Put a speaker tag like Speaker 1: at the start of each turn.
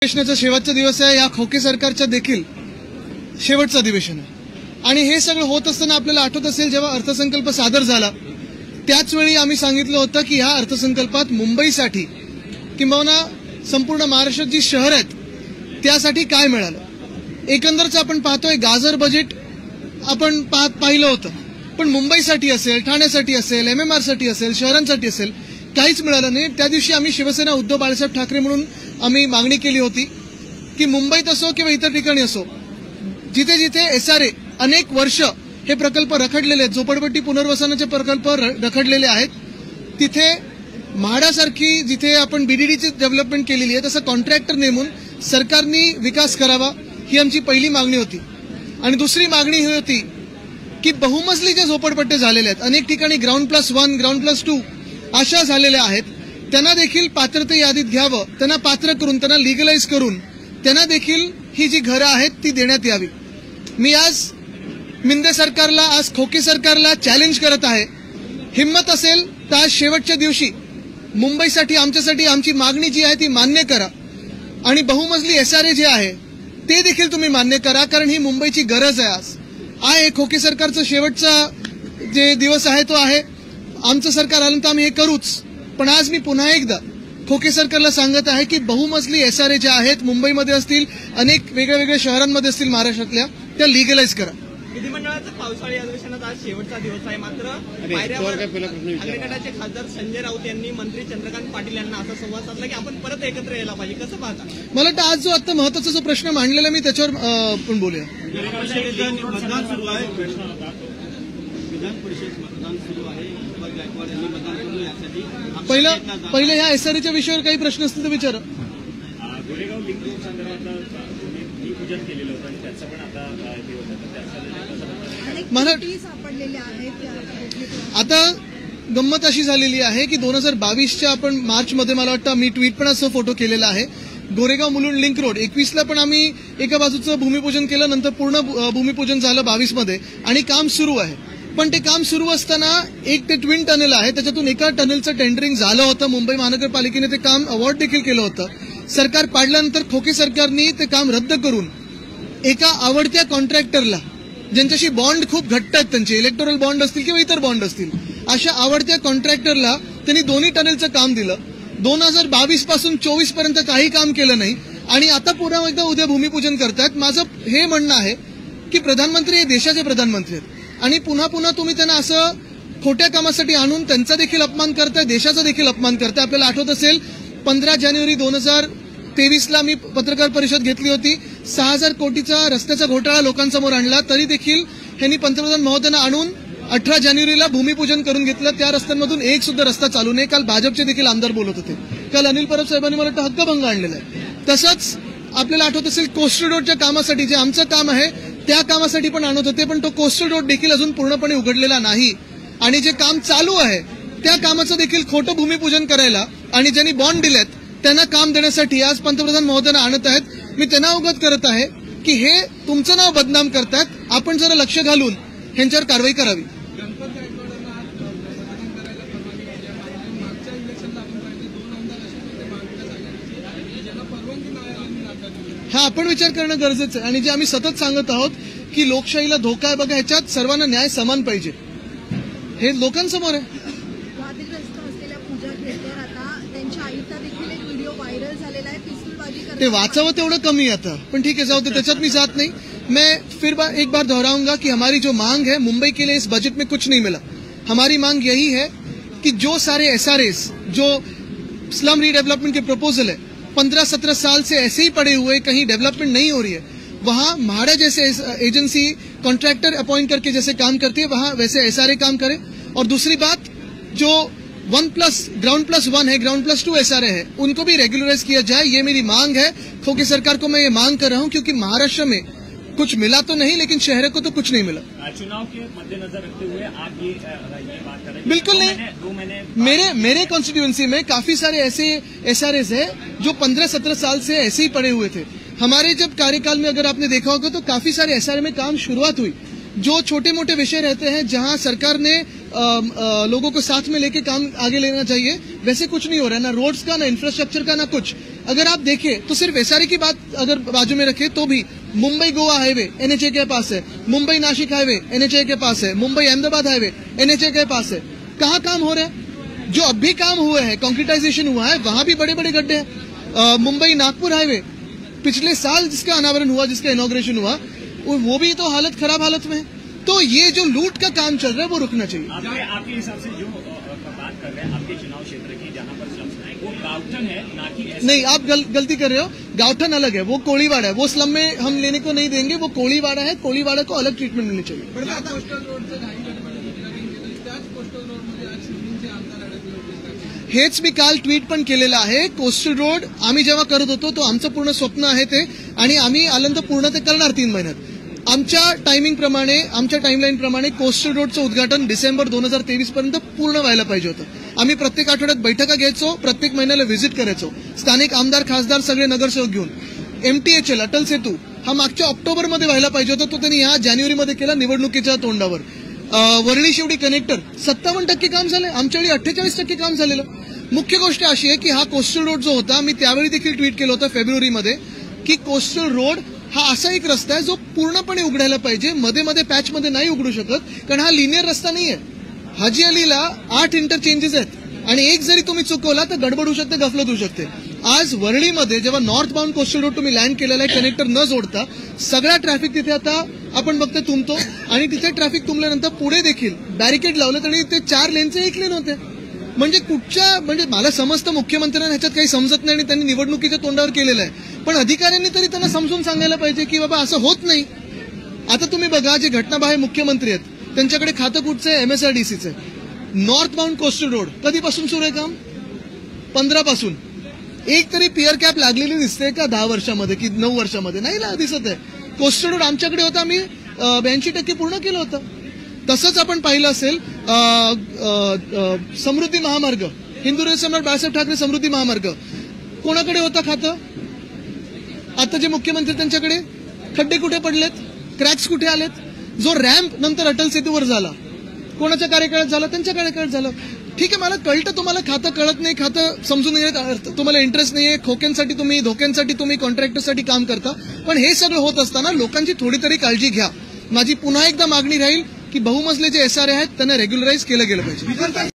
Speaker 1: अधिवेशनाचा शेवटचा दिवस आहे. या खोके सरकारचा देखील शेवटचं अधिवेशन आहे आणि हे सगळं होत असताना आपल्याला आठवत असेल जेव्हा अर्थसंकल्प सादर झाला त्याचवेळी आम्ही सांगितलं होतं की ह्या अर्थसंकल्पात मुंबईसाठी किंबहुना संपूर्ण महाराष्ट्रात जी शहर आहेत त्यासाठी काय मिळालं. एकंदरच आपण पाहतोय गाजर बजेट आपण पाहिलं होतं, पण मुंबईसाठी असेल, ठाण्यासाठी असेल, MMR साठी असेल, शहरांसाठी असेल काहीच मिळालं नाही. त्या दिवशी आम्ही शिवसेना उद्धव बाळासाहेब ठाकरे म्हणून आम्ही मागणी केली होती की मुंबईत असो किंवा इतर ठिकाणी असो जिथे जिथे SRA अनेक वर्ष हे प्रकल्प रखडलेले आहेत, झोपडपट्टी पुनर्वसनाचे प्रकल्प रखडलेले आहेत, तिथे म्हाडासारखी जिथे आपण BDDची डेव्हलपमेंट केलेली आहे तसं कॉन्ट्रॅक्टर नेमून सरकारने विकास करावा ही आमची पहिली मागणी होती. आणि दुसरी मागणी ही होती की बहुमजली जे झोपडपट्टे झालेले आहेत, अनेक ठिकाणी ग्राउंड+1 ग्राउंड+2 अशा झालेल्या आहेत, त्यांना देखील पात्रते यादीत घ्यावं, त्यांना पात्र करून त्यांना लिगलाइज करून त्यांना देखील ही जी घरं आहेत ती देण्यात यावी. मी आज मिंदे सरकारला, आज खोके सरकारला चॅलेंज करत आहे, हिम्मत असेल तर आज शेवटच्या दिवशी मुंबईसाठी आमच्यासाठी आमची मागणी जी आहे ती मान्य करा आणि बहुमजली SRA जे आहे ते देखील तुम्ही मान्य करा, कारण ही मुंबईची गरज आहे. आज आहे खोके सरकारचा शेवटचा जे दिवस आहे तो आहे. आमचं सरकार आलं तर आम्ही हे करूच, पण आज मी पुन्हा एकदा खोके सरकारला सांगत आहे की बहुमजली SRA ज्या आहेत मुंबईमध्ये असतील, अनेक वेगळ्या शहरांमध्ये असतील महाराष्ट्रातल्या, त्या लिगलाइज करा.
Speaker 2: विधिमंडळाचं पावसाळी अधिवेशनात आज शेवटचा दिवस आहे, मात्र पायऱ्यावर ठाकरे खासदार संजय राऊत यांनी मंत्री चंद्रकांत पाटील यांना असा संवाद साधला की आपण परत एकत्र यायला पाहिजे. कसं पाहता?
Speaker 1: मला वाटतं आज जो आता महत्वाचा जो प्रश्न मांडलेला मी त्याच्यावर आपण बोलूया.
Speaker 2: मतदान सुरू आहे, विधान परिषद मतदान सुरू आहे, गायकवाड यांनी मतदान केलं यासाठी
Speaker 1: पहिलं ह्या SRAच्या विषयावर काही प्रश्न असतील तर विचारा.
Speaker 3: गोरेगाव लिंक रोड संदर्भात पूजन केलेलं होतं आणि त्याचं पण आता हे होतं,
Speaker 1: आता गंमत अशी झालेली आहे की 2022च्या आपण मार्चमध्ये मला वाटतं मी ट्विट पण असं फोटो केलेला आहे. गोरेगाव मुलुंड लिंक रोड 21ला पण आम्ही एका बाजूचं भूमिपूजन केलं, नंतर पूर्ण भूमिपूजन झालं 22मध्ये आणि काम सुरू आहे. पण ते काम सुरू असताना एक ते ट्विन टनेल आहे, त्याच्यातून एका टनेलचं टेंडरिंग झालं होतं. मुंबई महानगरपालिकेने ते काम अवॉर्ड देखील केलं होतं. सरकार पाडल्यानंतर खोके सरकारने ते काम रद्द करून एका आवडत्या कॉन्ट्रॅक्टरला, ज्यांच्याशी बॉन्ड खूप घट्ट आहेत, त्यांचे इलेक्टोरल बॉन्ड असतील किंवा इतर बॉन्ड असतील, अशा आवडत्या कॉन्ट्रॅक्टरला त्यांनी दोन्ही टनेलचं काम दिलं. 2022 पासून 24 पर्यंत काही काम केलं नाही आणि आता पुन्हा एकदा उद्या भूमिपूजन करतात. माझं हे म्हणणं आहे की प्रधानमंत्री हे देशाचे प्रधानमंत्री आहेत आणि पुन्हा तुम्ही त्यांना असं खोट्या कामासाठी आणून त्यांचा देखील अपमान करताय, देशाचा देखील अपमान करताय. आपल्याला आठवत असेल 15 जानेवारी 2023ला मी पत्रकार परिषद घेतली होती. 6,000 कोटीचा रस्त्याचा घोटाळा लोकांसमोर आणला, तरी देखील ह्यांनी पंतप्रधान महोदयांना आणून 18 जानेवारीला भूमिपूजन करून घेतलं. त्या रस्त्यांमधून एक सुद्धा रस्ता चालू नाही. काल भाजपचे देखील आमदार बोलत होते. काल अनिल परब साहेबांनी मला वाटतं हक्कभंग आणलेला आहे. तसंच आपल्याला आठवत असेल कोस्टल रोडच्या कामासाठी जे आमचं काम आहे त्या कामासाठी पण आणत होते, पण तो कोस्टल रोड देखील अजून पूर्णपणे उघडलेला नाही आणि जे काम चालू आहे त्या कामाचं देखील खोटं भूमिपूजन करायला आणि ज्यांनी बॉन्ड दिलेत त्यांना काम देण्यासाठी आज पंतप्रधान महोदयांना आणत आहेत. मी त्यांना अवगत करत आहे की हे तुमचं नाव बदनाम करतात, आपण जरा लक्ष घालून ह्यांच्यावर कारवाई करावी. हा आपण विचार करणं गरजेचं आहे आणि जे आम्ही सतत सांगत आहोत की लोकशाहीला धोका आहे बघा, ह्याच्यात सर्वांना न्याय समान पाहिजे, हे लोकांसमोर आहे. ते वाचावं तेवढं कमी आता, पण ठीक है जाओ, त्याच्यात मी जात नहीं. मैं फिर एक बार दोहराऊंगा कि हमारी जो मांग है, मुंबई के लिए इस बजट में कुछ नहीं मिला. हमारी मांग यही है कि जो सारे SRAs जो स्लम रीडेवलपमेंट के प्रपोजल है 15-17 साल से ऐसे ही पड़े हुए, कहीं डेवलपमेंट नहीं हो रही है, वहां म्हाडा जैसे एजेंसी कॉन्ट्रैक्टर अपॉइंट करके जैसे काम करती है वहां वैसे SRA काम करे. और दूसरी बात, जो ग्राउंड+1 है, ग्राउंड+2 SRA है, उनको भी रेगुलराइज किया जाए. ये मेरी मांग है. खोके सरकार को मैं ये मांग कर रहा हूं क्योंकि महाराष्ट्र में कुछ मिला तो नहीं, लेकिन शहर को तो कुछ नहीं मिला.
Speaker 3: चुनाव के मद्देनजर रखते हुए आप ये बात कर रहे हैं?
Speaker 1: बिल्कुल नहीं. मेरे कॉन्स्टिट्यूएंसी में काफी सारे ऐसे SRAs है जो 15-17 साल से ऐसे ही पड़े हुए थे. हमारे जब कार्यकाल में अगर आपने देखा होगा तो काफी सारे SRA में काम शुरुआत हुई. जो छोटे मोटे विषय रहते हैं जहां सरकार ने लोगों को साथ में लेके काम आगे लेना चाहिए, वैसे कुछ नहीं हो रहा है, ना रोड्स का, ना इंफ्रास्ट्रक्चर का, ना कुछ। अगर आप देखें तो सिर्फ एसआरए की बात अगर बाजू में रखें तो भी मुंबई गोवा हाईवे एनएचए के पास है, मुंबई नासिक हाईवे एनएचए के पास है, मुंबई अहमदाबाद हाईवे एनएचए के पास है। कहाँ काम हो रहे हैं? जो अब भी काम हुए हैं, कॉन्क्रीटाइजेशन हुआ है, वहां भी बड़े बड़े गड्ढे हैं। मुंबई नागपुर हाईवे पिछले साल जिसका अनावरण हुआ, जिसका इनॉग्रेशन हुआ, वो भी तो हालत खराब हालत में है। तो ये जो लूट का काम चल रहा है वो रुकना चाहिए।
Speaker 3: आपके हिसाब से जो बात कर रहे हैं आपके चुनाव क्षेत्र की, जहां पर स्लम्स है, वो गावठन है ना कि
Speaker 1: नहीं, आप गलती कर रहे हो। गावठन अलग है, वो कोळीवाड़ा है, वो स्लम में हम लेने को नहीं देंगे। वो कोळीवाड़ा है, कोळीवाड़ा को अलग ट्रीटमेंट मिलनी चाहिए। हेच मी काल ट्विट पण केलेलं आहे। कोस्टल रोड आम्ही जेव्हा करत होतो तो आमचं पूर्ण स्वप्न आहे ते, आणि आम्ही आनंद पूर्ण ते करणार 3 महिन्यात। आमच्या टायमिंग प्रमाणे, आमच्या टाइमलाईन प्रमाणे कोस्टल रोडचं उद्घाटन डिसेंबर 2023 पर्यंत पूर्ण व्हायला पाहिजे होतं। आम्ही प्रत्येक आठवड्यात बैठका घ्यायचो, प्रत्येक महिन्याला व्हिजिट करायचो, स्थानिक आमदार खासदार सगळे नगरसेवक घेऊन। MTHL अटल सेतू हा मागच्या ऑक्टोबरमध्ये व्हायला पाहिजे होता, तो त्यांनी या जानेवारीमध्ये केला निवडणुकीच्या तोंडावर। वरळी शिवडी कनेक्टर 57% काम झालं, आमच्या वेळी 48% काम झालेलं। मुख्य गोष्ट अशी आहे की हा कोस्टल रोड जो होता, मी त्यावेळी देखील ट्विट केलं होतं फेब्रुवारीमध्ये, की कोस्टल रोड हा असा एक रस्ता आहे जो पूर्णपणे उघडायला पाहिजे, मध्ये मध्ये पॅच मध्ये नाही उघडू शकत, कारण हा लिनियर रस्ता नाहीये। हाजी अलीला 8 इंटरचेंजेस आहेत आणि एक जरी तुम्ही चुकवला तर गडबड होऊ शकते, गफलत होऊ शकते। आज वरळीमध्ये जेव्हा नॉर्थ बाउंड कोस्टल रोड तुम्ही लँड केलेला आहे कनेक्टर न जोडता, सगळा ट्रॅफिक तिथे आता आपण बघतो तुंबतो, आणि तिथे ट्रॅफिक तुंबल्यानंतर पुढे देखील बॅरिकेड लावले तरी ते 4 लेनचे 1 लेन होते। म्हणजे म्हणजे मला समजतं मुख्यमंत्र्यांना ह्याच्यात काही समजत नाही आणि त्यांनी निवडणुकीच्या तोंडावर केलेलं आहे, पण अधिकाऱ्यांनी तरी त्यांना समजून सांगायला पाहिजे की बाबा असं होत नाही। आता तुम्ही बघा, जे घटनाबाह्य मुख्यमंत्री आहेत त्यांच्याकडे खातं कुठचं आहे? MSRDCचं। नॉर्थ बाउंड कोस्टल रोड कधीपासून सुरू आहे काम? 15 पासून। एक तरी पिअर कॅप लागलेली दिसते का 10 वर्षामध्ये की 9 वर्षामध्ये? नाही ना, दिसत आहे। कोस्टल रोड आमच्याकडे होता, आम्ही 82% पूर्ण केलं होतं। तसंच आपण पाहिलं असेल समृद्धी महामार्ग, हिंदू सम्राट बाळासाहेब ठाकरे समृद्धी महामार्ग कोणाकडे होता खातं? आता जे मुख्यमंत्री त्यांच्याकडे। खड्डे कुठे पडलेत? क्रॅक्स कुठे आलेत? जो रॅम्प नंतर अटल सेतूवर झाला, कोणाच्या कार्यकाळात झाला? त्यांच्या कार्यकाळात झालं। ठीक आहे, मला कळतं तुम्हाला खातं कळत नाही, खातं समजून येत, तुम्हाला इंटरेस्ट नाहीये, धोक्यांसाठी तुम्ही कॉन्ट्रॅक्टरसाठी काम करता, पण हे सगळं होत असताना लोकांची थोडी तरी काळजी घ्या। माझी पुन्हा एकदा मागणी राहील की बहुमजले जे SRA आहेत त्यांना रेग्युलराईज केलं गेलं पाहिजे।